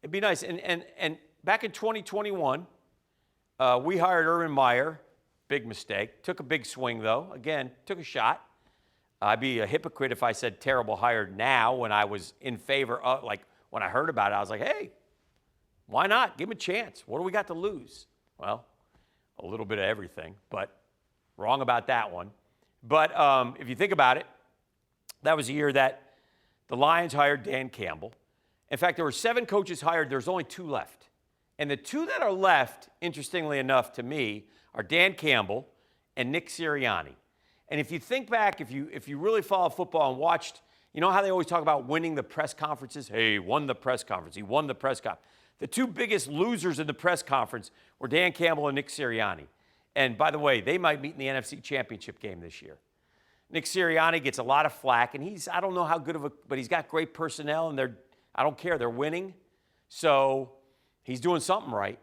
it'd be nice. And back in 2021, we hired Urban Meyer. Big mistake. Took a big swing, though. Again, took a shot. I'd be a hypocrite if I said terrible hired now when I was in favor of, like, when I heard about it, I was like, hey, why not? Give him a chance. What do we got to lose? Well, a little bit of everything, but wrong about that one. But if you think about it, that was a year that the Lions hired Dan Campbell. In fact, there were 7 coaches hired. There's only 2 left. And the 2 that are left, interestingly enough to me, are Dan Campbell and Nick Sirianni. And if you think back, if you really follow football and watched, you know how they always talk about winning the press conferences? Hey, he won the press conference. He won the press conference. The 2 biggest losers in the press conference were Dan Campbell and Nick Sirianni. And by the way, they might meet in the NFC Championship game this year. Nick Sirianni gets a lot of flack, and I don't know how good of but he's got great personnel, and I don't care, they're winning. So he's doing something right.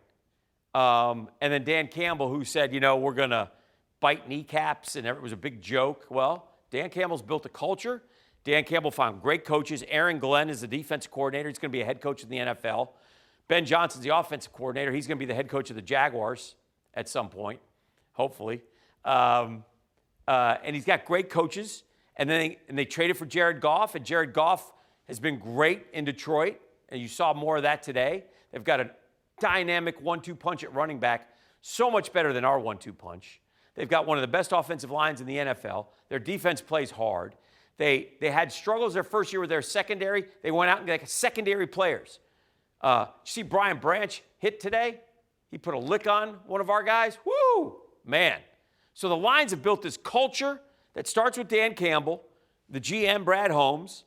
And then Dan Campbell, who said, we're going to bite kneecaps, and it was a big joke. Well, Dan Campbell's built a culture. Dan Campbell found great coaches. Aaron Glenn is the defensive coordinator. He's going to be a head coach in the NFL. Ben Johnson's the offensive coordinator. He's going to be the head coach of the Jaguars at some point, hopefully. And he's got great coaches. And then they traded for Jared Goff, and Jared Goff has been great in Detroit. And you saw more of that today. They've got a dynamic 1-2 punch at running back, so much better than our 1-2 punch. They've got one of the best offensive lines in the NFL. Their defense plays hard. They had struggles their first year with their secondary. They went out and got secondary players. You see Brian Branch hit today? He put a lick on one of our guys. Woo! Man. So the Lions have built this culture that starts with Dan Campbell, the GM, Brad Holmes,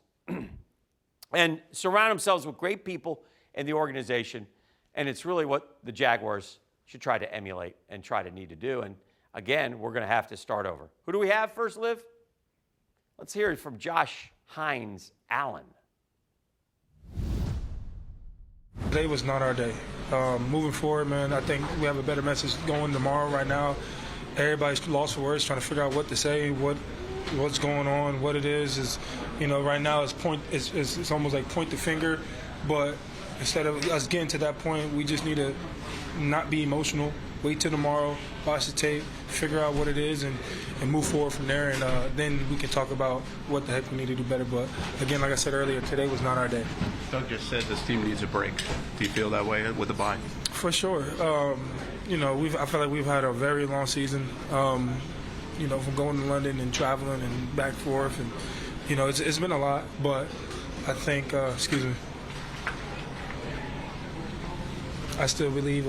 and surround themselves with great people in the organization. And it's really what the Jaguars should try to emulate and try to need to do. And again, we're going to have to start over. Who do we have first, Liv? Let's hear it from Josh Hines-Allen. Today was not our day. Moving forward, man, I think we have a better message going tomorrow. Right now, everybody's lost for words, trying to figure out what to say, what's going on, what it is. Right now it's almost like point the finger, but instead of us getting to that point, we just need to not be emotional, wait till tomorrow, watch the tape, figure out what it is, and move forward from there. And then we can talk about what the heck we need to do better. But again, like I said earlier, today was not our day. Doug just said this team needs a break. Do you feel that way with the bye? For sure. I feel like we've had a very long season. From going to London and traveling and back and forth, and it's been a lot. But I think, I still believe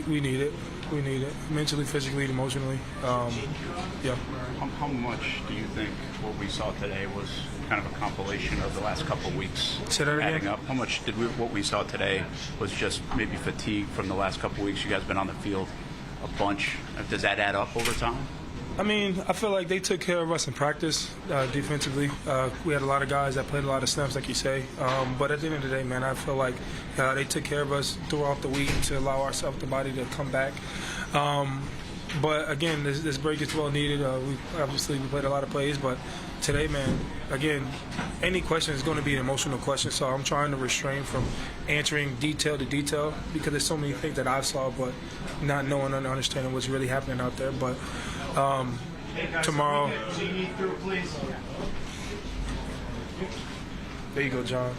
we need it. We need it mentally, physically, emotionally. Yeah. How much do you think what we saw today was kind of a compilation of the last couple of weeks? Say that again? Adding up, how much what we saw today was just maybe fatigue from the last couple of weeks? You guys have been on the field a bunch. Does that add up over time? I feel like they took care of us in practice defensively. We had a lot of guys that played a lot of snaps, like you say. But at the end of the day, man, I feel like they took care of us throughout the week to allow ourselves, the body, to come back. But again, this break is well needed. We played a lot of plays, but today, man, again, any question is going to be an emotional question. So I'm trying to restrain from answering detail to detail because there's so many things that I saw, but not knowing and understanding what's really happening out there. But tomorrow. There you go, John.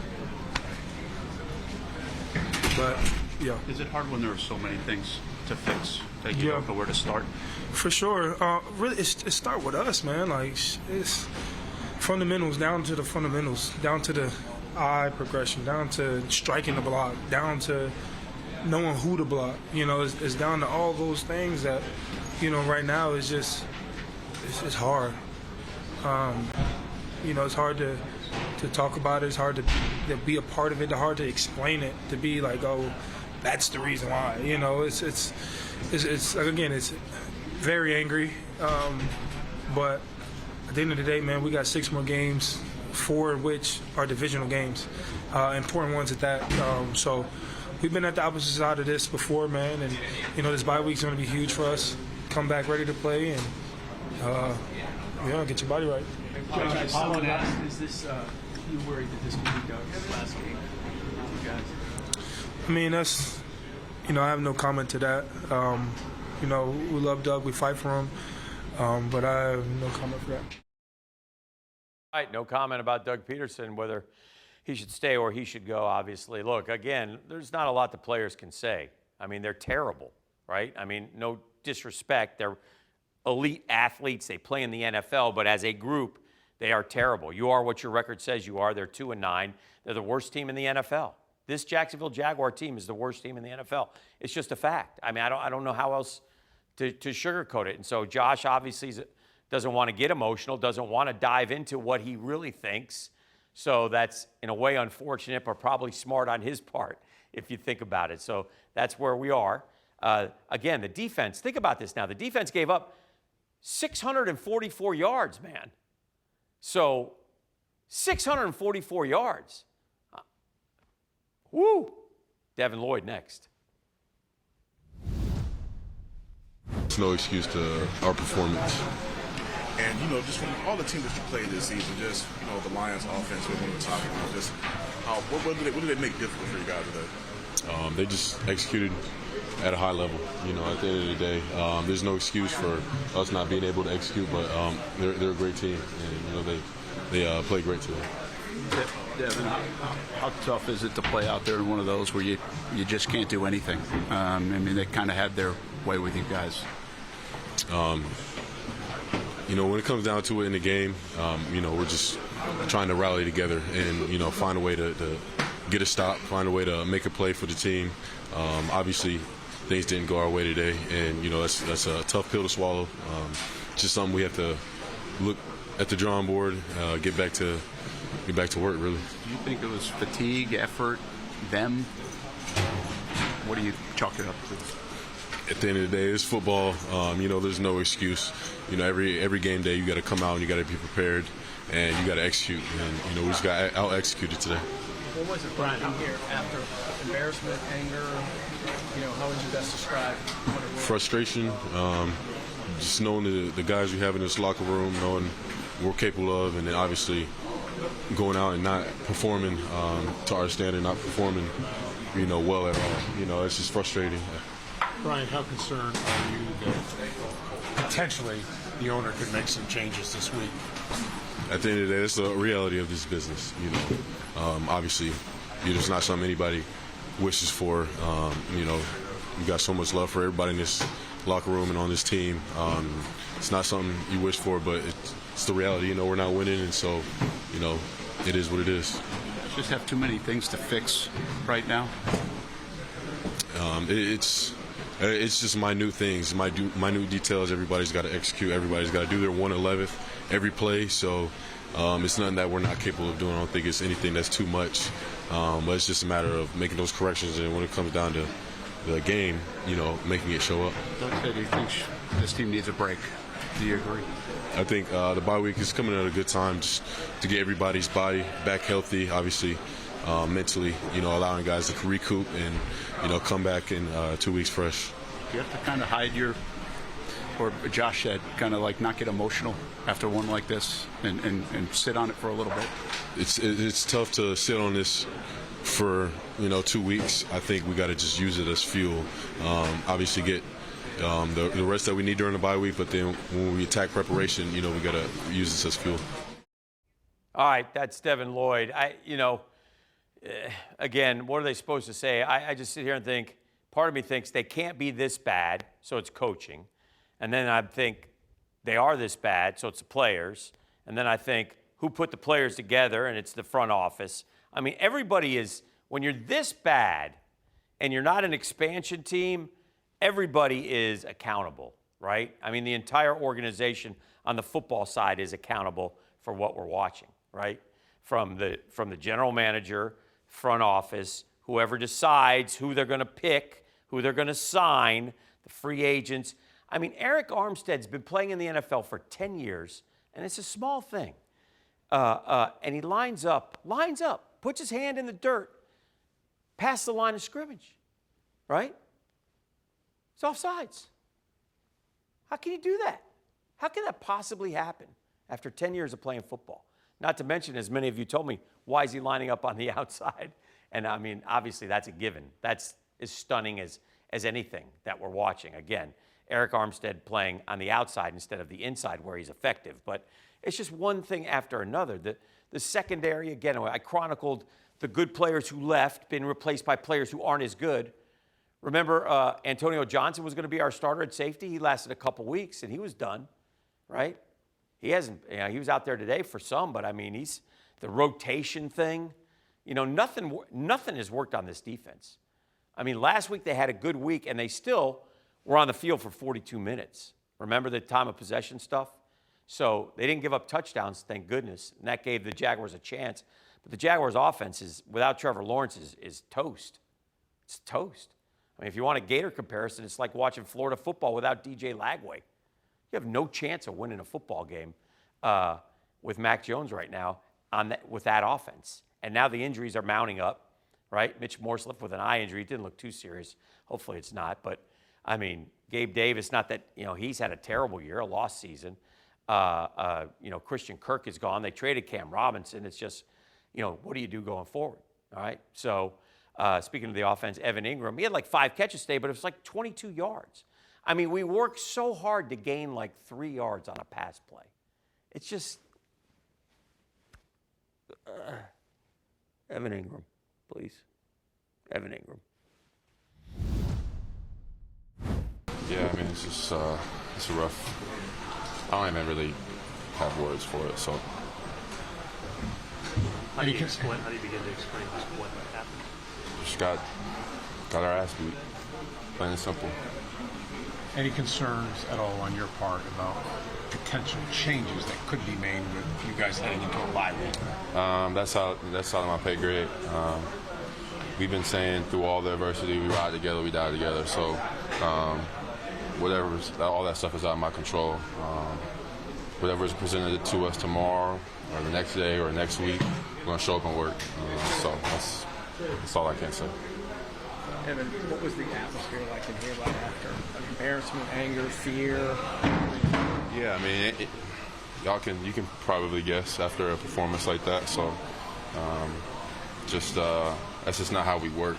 But yeah. Is it hard when there are so many things to fix that you don't know where to start? For sure. Really, it start with us, man. It's fundamentals, down to the fundamentals, down to the eye progression, down to striking the block, down to knowing who to block. It's down to all those things that, right now is just it's hard. It's hard to talk about it. It's hard to be a part of it. It's hard to explain it. To be like, oh, that's the reason why. It's very angry. But at the end of the day, man, we got 6 more games, 4 of which are divisional games, important ones at that. So we've been at the opposite side of this before, man, and this bye week's going to be huge for us. Come back ready to play and get your body right. I want to ask, is this you worried that this could be Doug's last game with you guys? That's I have no comment to that. We love Doug, we fight for him, but I have no comment for that. All right, no comment about Doug Pederson, whether he should stay or he should go, obviously. Look, again, there's not a lot the players can say. They're terrible, right? No disrespect. They're elite athletes. They play in the NFL, but as a group, they are terrible. You are what your record says you are. They're 2-9. They're the worst team in the NFL. This Jacksonville Jaguar team is the worst team in the NFL. It's just a fact. I don't know how else to sugarcoat it. And so Josh obviously doesn't want to get emotional, doesn't want to dive into what he really thinks. So that's, in a way, unfortunate, but probably smart on his part, if you think about it. So that's where we are. Again, the defense, think about this now. The defense gave up 644 yards, man. So 644 yards. Woo! Devin Lloyd next. It's no excuse to our performance. And, just from all the teams that you played this season, just, the Lions offense, we're going to talk about just what did they make difficult for you guys today? They just executed at a high level. At the end of the day, there's no excuse for us not being able to execute, but they're a great team, and, they played great today. Devin, how tough is it to play out there in one of those where you just can't do anything? They kind of had their way with you guys. When it comes down to it in the game, we're just trying to rally together and, find a way to get a stop, find a way to make a play for the team. Obviously, things didn't go our way today, and, that's a tough pill to swallow. Just something we have to look at the drawing board, get back to work, really. Do you think it was fatigue, effort, them? What do you chalk it up to? At the end of the day, it's football. There's no excuse. Every game day you got to come out and you got to be prepared and you got to execute. And we just got out executed today. What was it, Brent, out here after embarrassment, anger? How would you best describe what it was? Frustration. Just knowing the guys we have in this locker room, knowing what we're capable of, and then obviously going out and not performing to our standard, not performing, well at all. It's just frustrating. Brian, how concerned are you that potentially the owner could make some changes this week? At the end of the day, that's the reality of this business. Obviously, it's not something anybody wishes for. We got so much love for everybody in this locker room and on this team. It's not something you wish for, but it's the reality. We're not winning, and so, it is what it is. Just have too many things to fix right now. It's just minute things, minute details. Everybody's got to execute. Everybody's got to do their 1/11th every play. So it's nothing that we're not capable of doing. I don't think it's anything that's too much. But it's just a matter of making those corrections. And when it comes down to the game, making it show up. Doug said he thinks this team needs a break. Do you agree? I think the bye week is coming at a good time just to get everybody's body back healthy. Obviously, mentally, allowing guys to recoup and, come back in 2 weeks fresh. Do you have to kind of hide or Josh said, kind of like not get emotional after one like this and sit on it for a little bit? It's tough to sit on this for, 2 weeks. I think we got to just use it as fuel. Obviously get the rest that we need during the bye week, but then when we attack preparation, we got to use this as fuel. All right, that's Devin Lloyd. Again, what are they supposed to say? I just sit here and think, part of me thinks they can't be this bad, so it's coaching. And then I think they are this bad, so it's the players. And then I think, who put the players together? And it's the front office. Everybody is, when you're this bad and you're not an expansion team, everybody is accountable, right? The entire organization on the football side is accountable for what we're watching, right? From the general manager, front office, whoever decides who they're going to pick, who they're going to sign, the free agents. Eric Armstead's been playing in the NFL for 10 years, and it's a small thing. And he lines up, puts his hand in the dirt, past the line of scrimmage, right? It's offsides. How can you do that? How can that possibly happen after 10 years of playing football? Not to mention, as many of you told me, why is he lining up on the outside? And obviously that's a given. That's as stunning as anything that we're watching. Again, Eric Armstead playing on the outside instead of the inside where he's effective. But it's just one thing after another. The secondary, again, I chronicled the good players who left, been replaced by players who aren't as good. Remember, Antonio Johnson was going to be our starter at safety. He lasted a couple weeks, and he was done, right? He hasn't, he was out there today for some, but he's the rotation thing. Nothing has worked on this defense. Last week they had a good week, and they still were on the field for 42 minutes. Remember the time of possession stuff? So they didn't give up touchdowns, thank goodness, and that gave the Jaguars a chance. But the Jaguars' offense without Trevor Lawrence is toast. It's toast. If you want a Gator comparison, it's like watching Florida football without DJ Lagway. You have no chance of winning a football game with Mac Jones right now with that offense. And now the injuries are mounting up, right? Mitch Morse left with an eye injury. It didn't look too serious. Hopefully it's not. But, I mean, Gabe Davis, not that, he's had a terrible year, a lost season. Christian Kirk is gone. They traded Cam Robinson. It's just, what do you do going forward? All right. So, speaking of the offense, Evan Engram, he had like 5 catches today, but it was like 22 yards. I mean, we worked so hard to gain like 3 yards on a pass play. It's just, Evan Engram, please. Evan Engram. Yeah, I mean, it's just, it's a rough, I don't even really have words for it, so. How do you begin to explain just what happened? Just got our ass beat, plain and simple. Any concerns at all on your part about potential changes that could be made with you guys heading into a bye week? That's out of my pay grade. We've been saying through all the adversity, we ride together, we die together. So all that stuff is out of my control. Whatever is presented to us tomorrow or the next day or next week, we're going to show up and work. So that's all I can say. Evan, what was the atmosphere like in here right after? Embarrassment, anger, fear? Yeah, I mean, you can probably guess after a performance like that. So, that's just not how we work.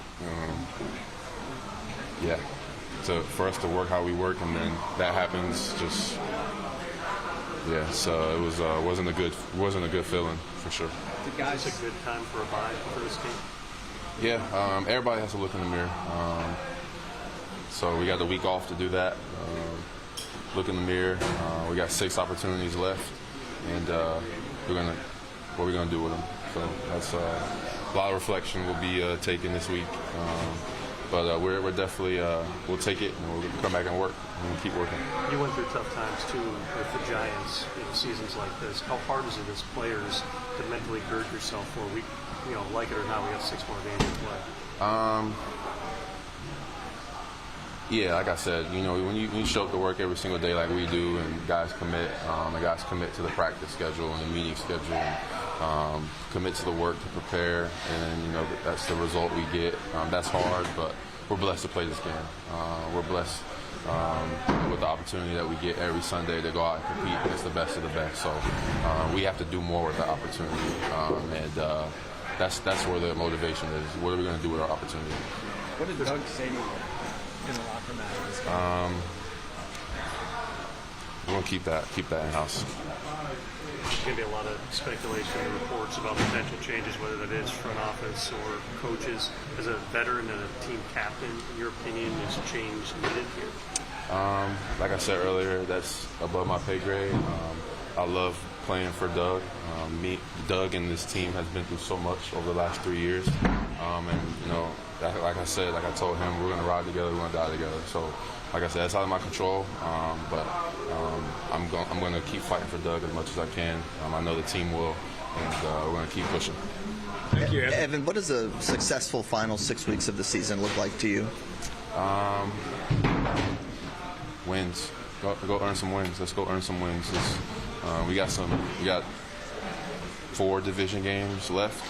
For us to work how we work, and then that happens, so it wasn't a good feeling for sure. The guys, a good time for a bye for this team. Yeah, everybody has to look in the mirror. So we got the week off to do that. Look in the mirror. We got 6 opportunities left, and what we're gonna do with them. So that's a lot of reflection will be taken this week. But we're definitely we'll take it and we'll come back and work and we'll keep working. You went through tough times too with the Giants in seasons like this. How hard is it as players to mentally gird yourself for a week? Like it or not, we got 6 more games to play. Yeah, like I said, when you show up to work every single day like we do, and guys commit to the practice schedule and the meeting schedule, and commit to the work to prepare, and that's the result we get. That's hard, but we're blessed to play this game. We're blessed with the opportunity that we get every Sunday to go out and compete against the best of the best. So we have to do more with that opportunity, and that's where the motivation is. What are we going to do with our opportunity? What did Doug say to you in the locker room after this game? We're going to keep that in-house. There's going to be a lot of speculation and reports about potential changes, whether that is front office or coaches. As a veteran and a team captain, in your opinion, is change needed here? Like I said earlier, that's above my pay grade. I love playing for Doug. Doug and this team has been through so much over the last 3 years. Like I told him, we're going to ride together, we're going to die together. So, like I said, that's out of my control. But I'm going to keep fighting for Doug as much as I can. I know the team will, and we're going to keep pushing. Thank you, Evan. What does a successful final 6 weeks of the season look like to you? Wins. Go earn some wins. Let's go earn some wins. We got 4 division games left.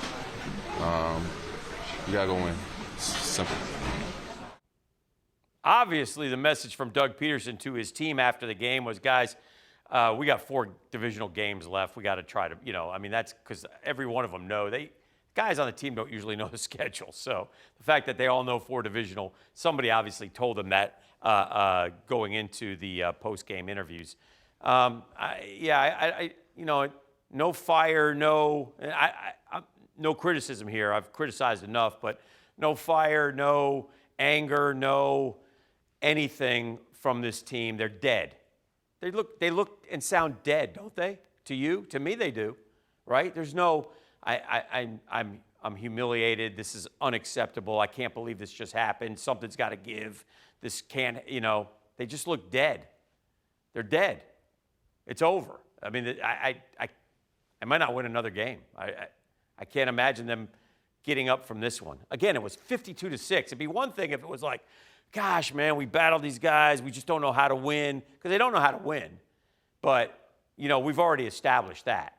We gotta go win. It's simple. Obviously, the message from Doug Pederson to his team after the game was, guys, we got 4 divisional games left. We got to try to, that's because every one of them know. Guys on the team don't usually know the schedule. So the fact that they all know 4 divisional, somebody obviously told them that going into the post-game interviews. No fire, no criticism here. I've criticized enough, but no fire, no anger, no anything from this team. They're dead. They look and sound dead, don't they? To you, to me, they do, right? There's no. I'm humiliated. This is unacceptable. I can't believe this just happened. Something's got to give. This can't. They just look dead. They're dead. It's over. I mean, I might not win another game. I can't imagine them getting up from this one. Again, it was 52-6. It'd be one thing if it was like, gosh, man, we battled these guys. We just don't know how to win, because they don't know how to win. But, we've already established that.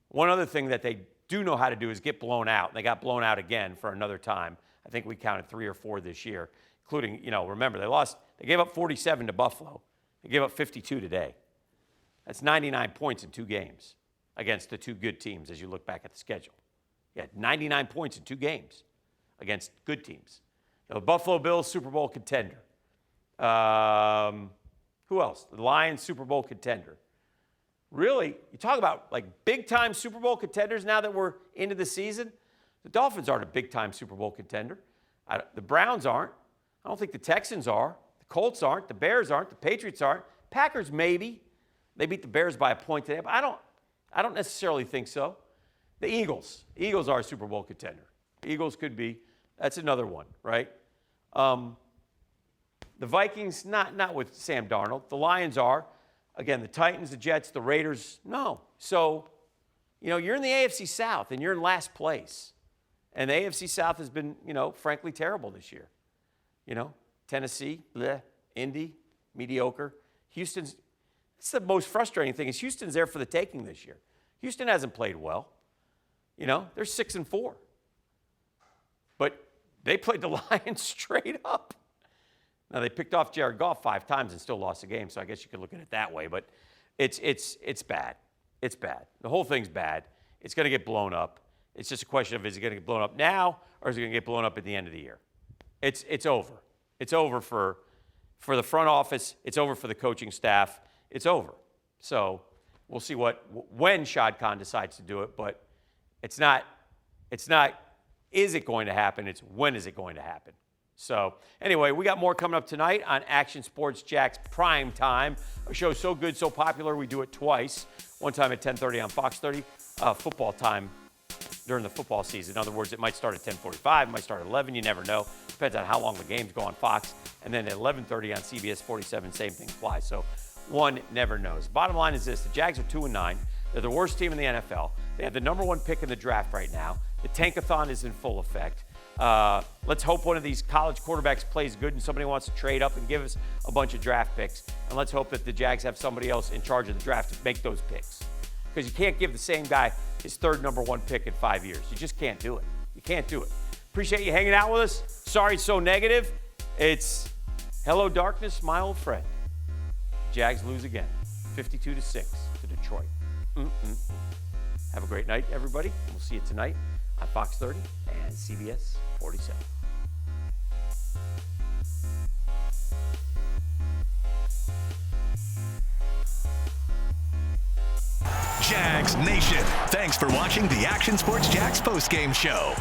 One other thing that they do know how to do is get blown out. And they got blown out again for another time. I think we counted 3 or 4 this year, including, remember, they gave up 47 to Buffalo. They gave up 52 today. That's 99 points in 2 games against the 2 good teams as you look back at the schedule. Yeah, 99 points in 2 games against good teams. The Buffalo Bills, Super Bowl contender. Who else? The Lions, Super Bowl contender. Really, you talk about like big-time Super Bowl contenders now that we're into the season. The Dolphins aren't a big-time Super Bowl contender. The Browns aren't. I don't think the Texans are. The Colts aren't. The Bears aren't. The Patriots aren't. Packers maybe. They beat the Bears by a point today, but I don't necessarily think so. The Eagles. Eagles are a Super Bowl contender. Eagles could be. That's another one, right? The Vikings, not with Sam Darnold. The Lions are. Again, the Titans, the Jets, the Raiders, no. So, you're in the AFC South, and you're in last place. And the AFC South has been, frankly terrible this year. Tennessee, bleh, Indy, mediocre. Houston's, it's the most frustrating thing is Houston's there for the taking this year. Houston hasn't played well. They're 6-4. But they played the Lions straight up. Now, they picked off Jared Goff 5 times and still lost the game, so I guess you could look at it that way. But it's bad. It's bad. The whole thing's bad. It's going to get blown up. It's just a question of, is it going to get blown up now or is it going to get blown up at the end of the year? It's over. It's over for the front office. It's over for the coaching staff. It's over. So we'll see when Shad Khan decides to do it, but it's not, is it going to happen? It's when is it going to happen? So anyway, we got more coming up tonight on Action Sports Jack's Prime Time. A show so good, so popular, we do it twice. One time at 10:30 on Fox 30, football time during the football season. In other words, it might start at 10:45, it might start at 11, you never know. Depends on how long the games go on Fox. And then at 11:30 on CBS 47, same thing applies. So one never knows. Bottom line is this, the Jags are 2-9. They're the worst team in the NFL. They have the #1 pick in the draft right now. The tankathon is in full effect. Let's hope one of these college quarterbacks plays good and somebody wants to trade up and give us a bunch of draft picks. And let's hope that the Jags have somebody else in charge of the draft to make those picks. Because you can't give the same guy his 3rd #1 pick in 5 years. You just can't do it. You can't do it. Appreciate you hanging out with us. Sorry it's so negative. It's hello darkness, my old friend. Jags lose again, 52-6 to Detroit. Have a great night, everybody. We'll see you tonight on Fox 30 and CBS 47. Jags Nation, thanks for watching the Action Sports Jax postgame show.